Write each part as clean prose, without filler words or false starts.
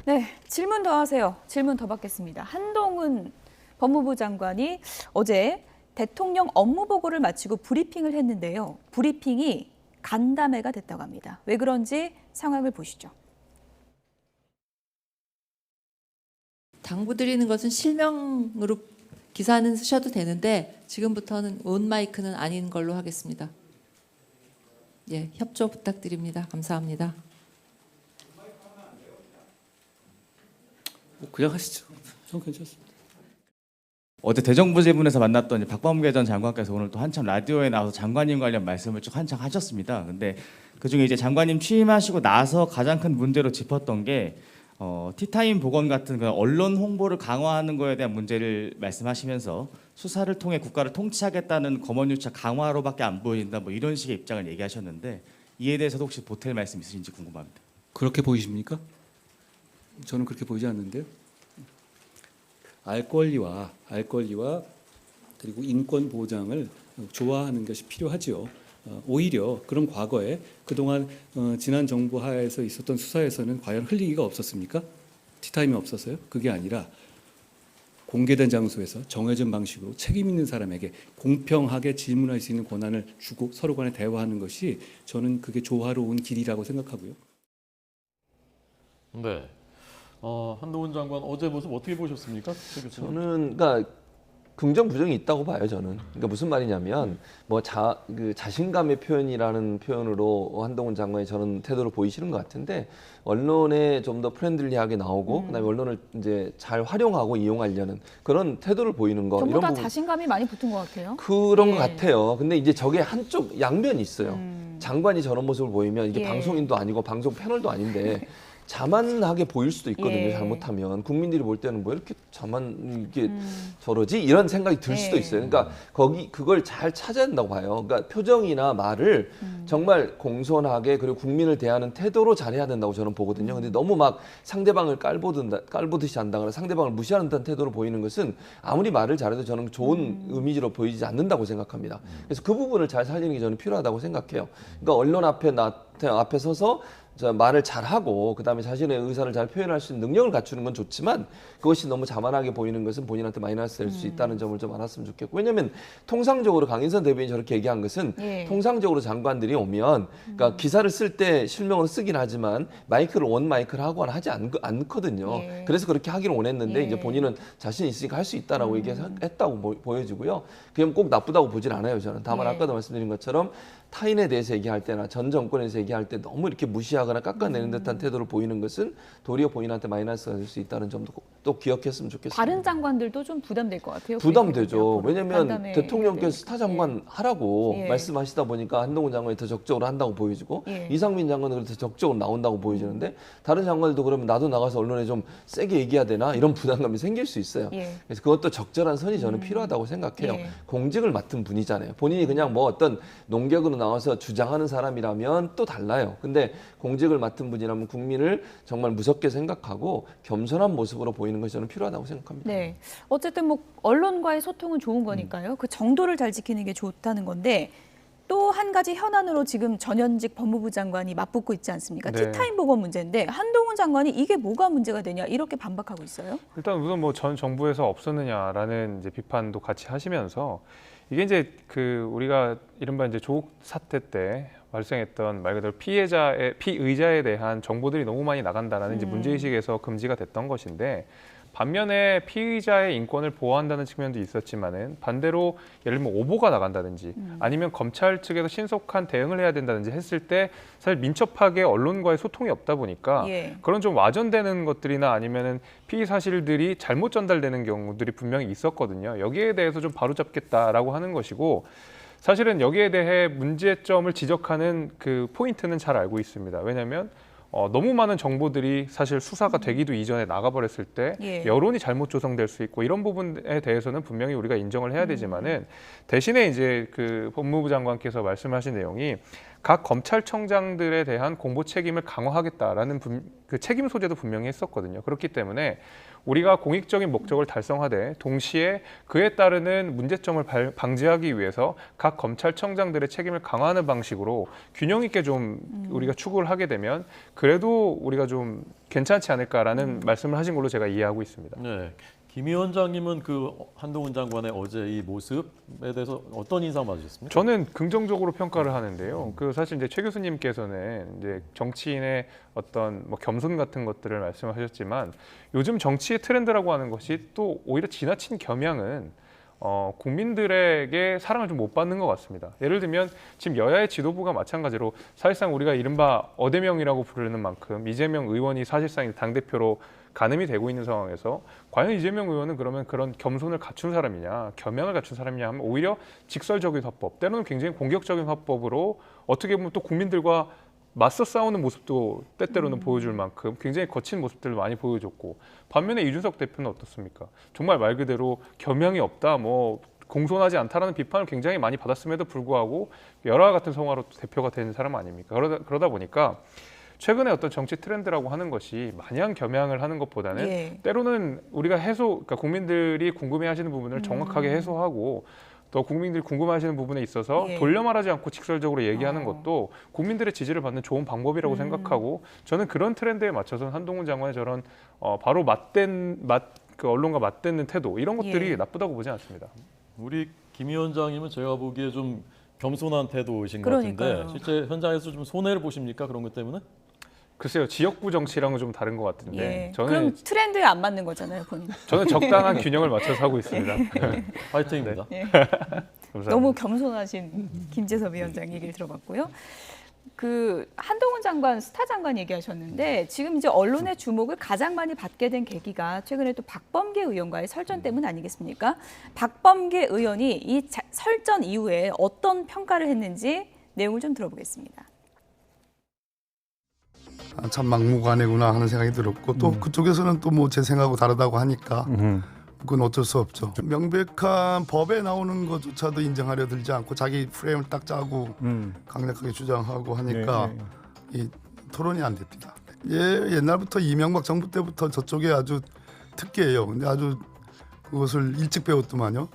네, 질문 더 하세요. 질문 더 받겠습니다. 한동훈 법무부 장관이 어제 대통령 업무 보고를 마치고 브리핑을 했는데요. 브리핑이 간담회가 됐다고 합니다. 왜 그런지 상황을 보시죠. 당부드리는 것은 실명으로 기사는 쓰셔도 되는데 지금부터는 온 마이크는 아닌 걸로 하겠습니다. 예, 협조 부탁드립니다. 감사합니다. 그냥 하시죠. 전 괜찮습니다. 어제 대정부질문에서 만났던 박범계 전 장관께서 오늘 또 한참 라디오에 나와서 장관님 관련 말씀을 쭉 한창 하셨습니다. 근데 그중에 이제 장관님 취임하시고 나서 가장 큰 문제로 짚었던 게 티타임 보건 같은 그런 언론 홍보를 강화하는 거에 대한 문제를 말씀하시면서 수사를 통해 국가를 통치하겠다는 검언유착 강화로밖에 안 보인다 뭐 이런 식의 입장을 얘기하셨는데 이에 대해서도 혹시 보탤 말씀 있으신지 궁금합니다. 그렇게 보이십니까? 저는 그렇게 보이지 않는데요. 알 권리와 그리고 인권 보장을 좋아하는 것이 필요하지요. 오히려 그런 과거에 그동안 지난 정부 하에서 있었던 수사에서는 과연 흘리기가 없었습니까? 티타임이 없었어요? 그게 아니라 공개된 장소에서 정해진 방식으로 책임 있는 사람에게 공평하게 질문할 수 있는 권한을 주고 서로 간에 대화하는 것이 저는 그게 조화로운 길이라고 생각하고요. 네. 한동훈 장관 어제 모습 어떻게 보셨습니까? 저는 그러니까 긍정 부정이 있다고 봐요. 저는. 그러니까 무슨 말이냐면 뭐 자신감의 표현이라는 표현으로 한동훈 장관이 저는 태도를 보이시는 것 같은데 언론에 좀 더 프렌들리하게 나오고 그다음에 언론을 이제 잘 활용하고 이용하려는 그런 태도를 보이는 거 전부 이런 다 부분 자신감이 많이 붙은 것 같아요. 그런 예. 것 같아요. 근데 이제 저게 한쪽 양면이 있어요. 장관이 저런 모습을 보이면 이게 예. 방송인도 아니고 방송 패널도 아닌데 자만하게 보일 수도 있거든요. 예. 잘못하면 국민들이 볼 때는 뭐 이렇게 이게 저러지 이런 생각이 들 수도 있어요. 그러니까 그걸 잘 찾아야 된다고 봐요. 그러니까 표정이나 말을 정말 공손하게 그리고 국민을 대하는 태도로 잘해야 된다고 저는 보거든요. 근데 너무 막 상대방을 깔보듯이 한다거나 상대방을 무시하는 듯한 태도로 보이는 것은 아무리 말을 잘해도 저는 좋은 이미지로 보이지 않는다고 생각합니다. 그래서 그 부분을 잘 살리는 게 저는 필요하다고 생각해요. 그러니까 언론 앞에 서서 말을 잘하고 그다음에 자신의 의사를 잘 표현할 수 있는 능력을 갖추는 건 좋지만 그것이 너무 자만하게 보이는 것은 본인한테 마이너스 될 수 있다는 점을 좀 알았으면 좋겠고 왜냐하면 통상적으로 강인선 대변인이 저렇게 얘기한 것은 예. 통상적으로 장관들이 오면 그러니까 기사를 쓸 때 실명으로 쓰긴 하지만 마이크를 원 마이크를 하거나 하지 않거든요. 예. 그래서 그렇게 하기를 원했는데 예. 이제 본인은 자신 있으니까 할 수 있다라고 얘기했다고 보여지고요. 그게 꼭 나쁘다고 보진 않아요. 저는 다만 예. 아까도 말씀드린 것처럼 타인에 대해서 얘기할 때나 전 정권에서 얘기할 때 너무 이렇게 무시하거나 깎아내는 듯한 태도를 보이는 것은 도리어 본인한테 마이너스가 될 수 있다는 점도 또 기억했으면 좋겠습니다. 다른 장관들도 좀 부담될 것 같아요. 부담되죠. 왜냐하면 간담회 대통령께서 해야 스타 장관 하라고 예. 말씀하시다 보니까 한동훈 장관이 더 적극적으로 한다고 보여지고 예. 이상민 장관은 더 적극적으로 나온다고 보여지는데 다른 장관들도 그러면 나도 나가서 언론에 좀 세게 얘기해야 되나 이런 부담감이 생길 수 있어요. 예. 그래서 그것도 적절한 선이 저는 필요하다고 생각해요. 예. 공직을 맡은 분이잖아요. 본인이 그냥 뭐 어떤 농객으로 나와서 주장하는 사람이라면 또 달라요. 근데 공직을 맡은 분이라면 국민을 정말 무섭게 생각하고 겸손한 모습으로 보이는 것이 저는 필요하다고 생각합니다. 네. 어쨌든 뭐 언론과의 소통은 좋은 거니까요. 그 정도를 잘 지키는 게 좋다는 건데 또 한 가지 현안으로 지금 전현직 법무부 장관이 맞붙고 있지 않습니까? 네. 티타임 보건 문제인데 한동훈 장관이 이게 뭐가 문제가 되냐 이렇게 반박하고 있어요. 일단 우선 뭐 전 정부에서 없었느냐라는 이제 비판도 같이 하시면서 이게 이제 우리가 이른바 이제 조국 사태 때 발생했던 말 그대로 피의자에 대한 정보들이 너무 많이 나간다라는 이제 문제의식에서 금지가 됐던 것인데 반면에 피의자의 인권을 보호한다는 측면도 있었지만은 반대로 예를 들면 오보가 나간다든지 아니면 검찰 측에서 신속한 대응을 해야 된다든지 했을 때 사실 민첩하게 언론과의 소통이 없다 보니까 예. 그런 좀 와전되는 것들이나 아니면은 피의 사실들이 잘못 전달되는 경우들이 분명히 있었거든요. 여기에 대해서 좀 바로잡겠다라고 하는 것이고 사실은 여기에 대해 문제점을 지적하는 그 포인트는 잘 알고 있습니다. 왜냐하면 너무 많은 정보들이 사실 수사가 되기도 이전에 나가버렸을 때 예. 여론이 잘못 조성될 수 있고 이런 부분에 대해서는 분명히 우리가 인정을 해야 되지만은 대신에 이제 그 법무부 장관께서 말씀하신 내용이 각 검찰청장들에 대한 공보 책임을 강화하겠다라는 그 책임 소재도 분명히 했었거든요. 그렇기 때문에 우리가 공익적인 목적을 달성하되 동시에 그에 따르는 문제점을 방지하기 위해서 각 검찰청장들의 책임을 강화하는 방식으로 균형 있게 좀 우리가 추구를 하게 되면 그래도 우리가 좀 괜찮지 않을까라는 말씀을 하신 걸로 제가 이해하고 있습니다. 네. 김 위원장님은 그 한동훈 장관의 어제 이 모습에 대해서 어떤 인상 받으셨습니까? 저는 긍정적으로 평가를 하는데요. 그 사실 이제 최 교수님께서는 이제 정치인의 어떤 뭐 겸손 같은 것들을 말씀하셨지만 요즘 정치의 트렌드라고 하는 것이 또 오히려 지나친 겸양은 국민들에게 사랑을 좀 못 받는 것 같습니다. 예를 들면 지금 여야의 지도부가 마찬가지로 사실상 우리가 이른바 어대명이라고 부르는 만큼 이재명 의원이 사실상 당대표로 가늠이 되고 있는 상황에서 과연 이재명 의원은 그러면 그런 겸손을 갖춘 사람이냐, 겸양을 갖춘 사람이냐 하면 오히려 직설적인 화법, 때로는 굉장히 공격적인 화법으로 어떻게 보면 또 국민들과 맞서 싸우는 모습도 때때로는 보여줄 만큼 굉장히 거친 모습들을 많이 보여줬고, 반면에 이준석 대표는 어떻습니까? 정말 말 그대로 겸양이 없다, 뭐 공손하지 않다라는 비판을 굉장히 많이 받았음에도 불구하고 열화와 같은 성화로 대표가 된 사람 아닙니까? 그러다 보니까 최근에 어떤 정치 트렌드라고 하는 것이 마냥 겸양을 하는 것보다는 예. 때로는 우리가 그러니까 국민들이 궁금해하시는 부분을 정확하게 해소하고 또 국민들이 궁금해하시는 부분에 있어서 예. 돌려 말하지 않고 직설적으로 얘기하는 것도 국민들의 지지를 받는 좋은 방법이라고 생각하고, 저는 그런 트렌드에 맞춰서 한동훈 장관의 저런 바로 그 언론과 맞대는 태도, 이런 것들이 예. 나쁘다고 보지 않습니다. 우리 김 위원장님은 제가 보기에 좀 겸손한 태도이신 그러니까요. 것 같은데 실제 현장에서 좀 손해를 보십니까? 그런 것 때문에? 글쎄요, 지역구 정치랑은 좀 다른 것 같은데 예. 그럼 트렌드에 안 맞는 거잖아요, 본인. 저는 적당한 균형을 맞춰서 하고 있습니다. 파이팅입니다. 예. 감사합니다. 너무 겸손하신 김재섭 위원장 얘기를 들어봤고요. 그 한동훈 장관, 스타 장관 얘기하셨는데 지금 이제 언론의 주목을 가장 많이 받게 된 계기가 최근에 또 박범계 의원과의 설전 때문 아니겠습니까? 박범계 의원이 이 설전 이후에 어떤 평가를 했는지 내용을 좀 들어보겠습니다. 참 막무가내구나 하는 생각이 들었고 또 그쪽에서는 또 뭐 제 생각하고 다르다고 하니까 그건 어쩔 수 없죠. 명백한 법에 나오는 것조차도 인정하려 들지 않고 자기 프레임을 딱 짜고 강력하게 주장하고 하니까 이 토론이 안 됩니다. 옛날부터 이명박 정부 때부터 저쪽에 아주 특기예요. 근데 아주 그것을 일찍 배웠더만요.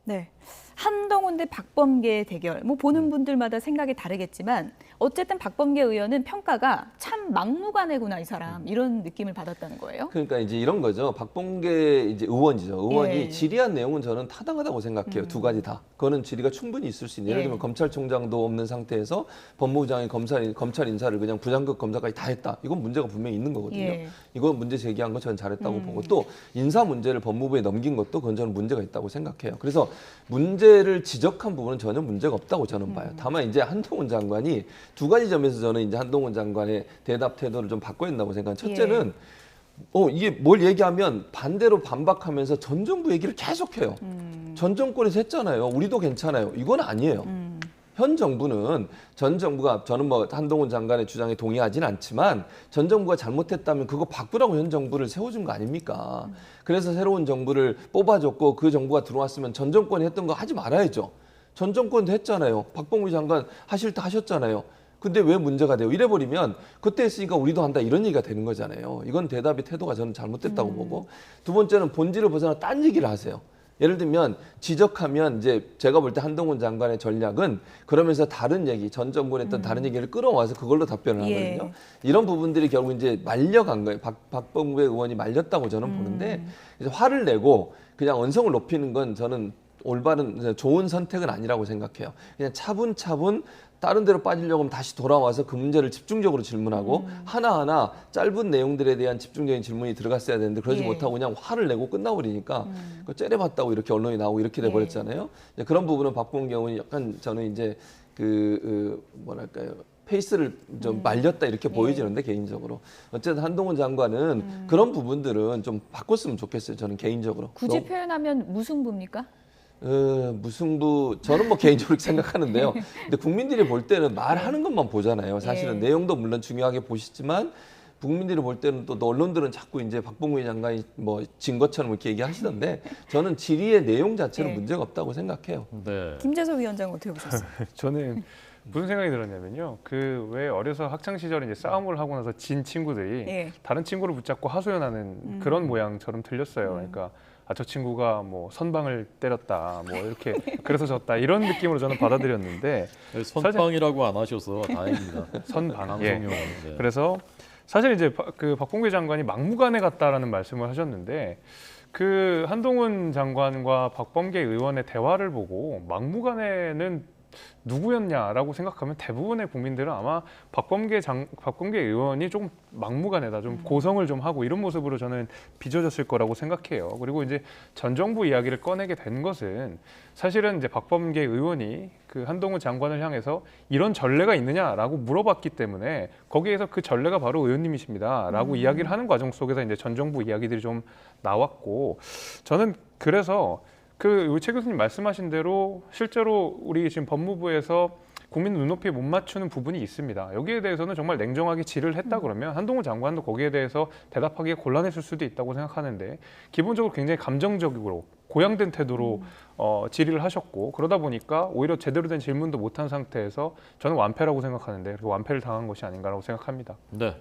네. 한동훈 대 박범계 대결. 뭐 보는 분들마다 생각이 다르겠지만 어쨌든 박범계 의원은 평가가 참 막무가내구나 이 사람, 이런 느낌을 받았다는 거예요. 그러니까 이제 이런 거죠. 박범계 이제 의원이죠. 의원이 예. 질의한 내용은 저는 타당하다고 생각해요. 두 가지 다. 그거는 질의가 충분히 있을 수 있는. 예를 예. 들면 검찰총장도 없는 상태에서 법무부장이 검찰 인사를 그냥 부장급 검사까지 다 했다. 이건 문제가 분명히 있는 거거든요. 예. 이건 문제 제기한 거 저는 잘했다고 보고, 또 인사 문제를 법무부에 넘긴 것도 그건 저는 문제가 있다고 생각해요. 그래서 문제를 지적한 부분은 전혀 문제가 없다고 저는 봐요. 다만 이제 한동훈 장관이 두 가지 점에서 저는 이제 한동훈 장관의 대답 태도를 좀 바꿔야 된다고 생각해요. 첫째는 이게 뭘 얘기하면 반대로 반박하면서 전 정부 얘기를 계속해요. 전 정권에서 했잖아요. 우리도 괜찮아요. 이건 아니에요. 현 정부는 전 정부가, 저는 뭐 한동훈 장관의 주장에 동의하진 않지만 전 정부가 잘못했다면 그거 바꾸라고 현 정부를 세워준 거 아닙니까? 그래서 새로운 정부를 뽑아줬고 그 정부가 들어왔으면 전 정권이 했던 거 하지 말아야죠. 전 정권도 했잖아요. 박범계 장관 하실 때 하셨잖아요. 근데 왜 문제가 돼요? 이래버리면 그때 했으니까 우리도 한다, 이런 얘기가 되는 거잖아요. 이건 대답의 태도가 저는 잘못됐다고 보고, 두 번째는 본질을 벗어나 딴 얘기를 하세요. 예를 들면 지적하면 이제 제가 볼 때 한동훈 장관의 전략은 그러면서 다른 얘기, 전 정부에 했던 다른 얘기를 끌어와서 그걸로 답변을 하거든요. 예. 이런 부분들이 결국 이제 말려간 거예요. 박범계 의원이 말렸다고 저는 보는데, 이제 화를 내고 그냥 언성을 높이는 건 저는 올바른 좋은 선택은 아니라고 생각해요. 그냥 차분차분 다른 데로 빠지려고 하면 다시 돌아와서 그 문제를 집중적으로 질문하고 하나하나 짧은 내용들에 대한 집중적인 질문이 들어갔어야 되는데 그러지 예. 못하고 그냥 화를 내고 끝나버리니까 그 째려봤다고 이렇게 언론이 나오고 이렇게 돼버렸잖아요. 이제 그런 부분은 박범계 의원이 약간 저는 이제 뭐랄까요, 페이스를 좀 말렸다 이렇게 보여지는데, 개인적으로 어쨌든 한동훈 장관은 그런 부분들은 좀 바꿨으면 좋겠어요. 저는 개인적으로. 굳이 표현하면 무승부입니까? 무승부, 저는 뭐 개인적으로 생각하는데요. 근데 국민들이 볼 때는 말하는 것만 보잖아요. 사실은 예. 내용도 물론 중요하게 보시지만 국민들이 볼 때는 또 언론들은 자꾸 이제 박범계 장관이 뭐 진 것처럼 이렇게 얘기하시던데, 저는 질의의 내용 자체는 예. 문제가 없다고 생각해요. 네. 김재섭 위원장 어떻게 보셨어요? 저는 무슨 생각이 들었냐면요. 그 왜 어려서 학창 시절에 이제 싸움을 하고 나서 진 친구들이 예. 다른 친구를 붙잡고 하소연하는 그런 모양처럼 들렸어요. 그러니까 저 친구가 뭐 선방을 때렸다, 뭐 이렇게 그래서 졌다 이런 느낌으로 저는 받아들였는데 선방이라고 안 하셔서 다행입니다. 선방. 예. 방송용. 네. 그래서 사실 이제 그 박범계 장관이 막무가내 같다라는 말씀을 하셨는데 그 한동훈 장관과 박범계 의원의 대화를 보고 막무가내는 누구였냐라고 생각하면 대부분의 국민들은 아마 박범계 의원이 좀 막무가내다, 좀 고성을 좀 하고 이런 모습으로 저는 빚어졌을 거라고 생각해요. 그리고 이제 전 정부 이야기를 꺼내게 된 것은 사실은 이제 박범계 의원이 그 한동훈 장관을 향해서 이런 전례가 있느냐라고 물어봤기 때문에 거기에서 그 전례가 바로 의원님이십니다라고 이야기를 하는 과정 속에서 이제 전 정부 이야기들이 좀 나왔고, 저는 그래서 그 최 교수님 말씀하신 대로 실제로 우리 지금 법무부에서 국민 눈높이에 못 맞추는 부분이 있습니다. 여기에 대해서는 정말 냉정하게 질의를 했다 그러면 한동훈 장관도 거기에 대해서 대답하기가 곤란했을 수도 있다고 생각하는데 기본적으로 굉장히 감정적으로 고양된 태도로 질의를 하셨고, 그러다 보니까 오히려 제대로 된 질문도 못한 상태에서 저는 완패라고 생각하는데 그 완패를 당한 것이 아닌가라고 생각합니다. 네.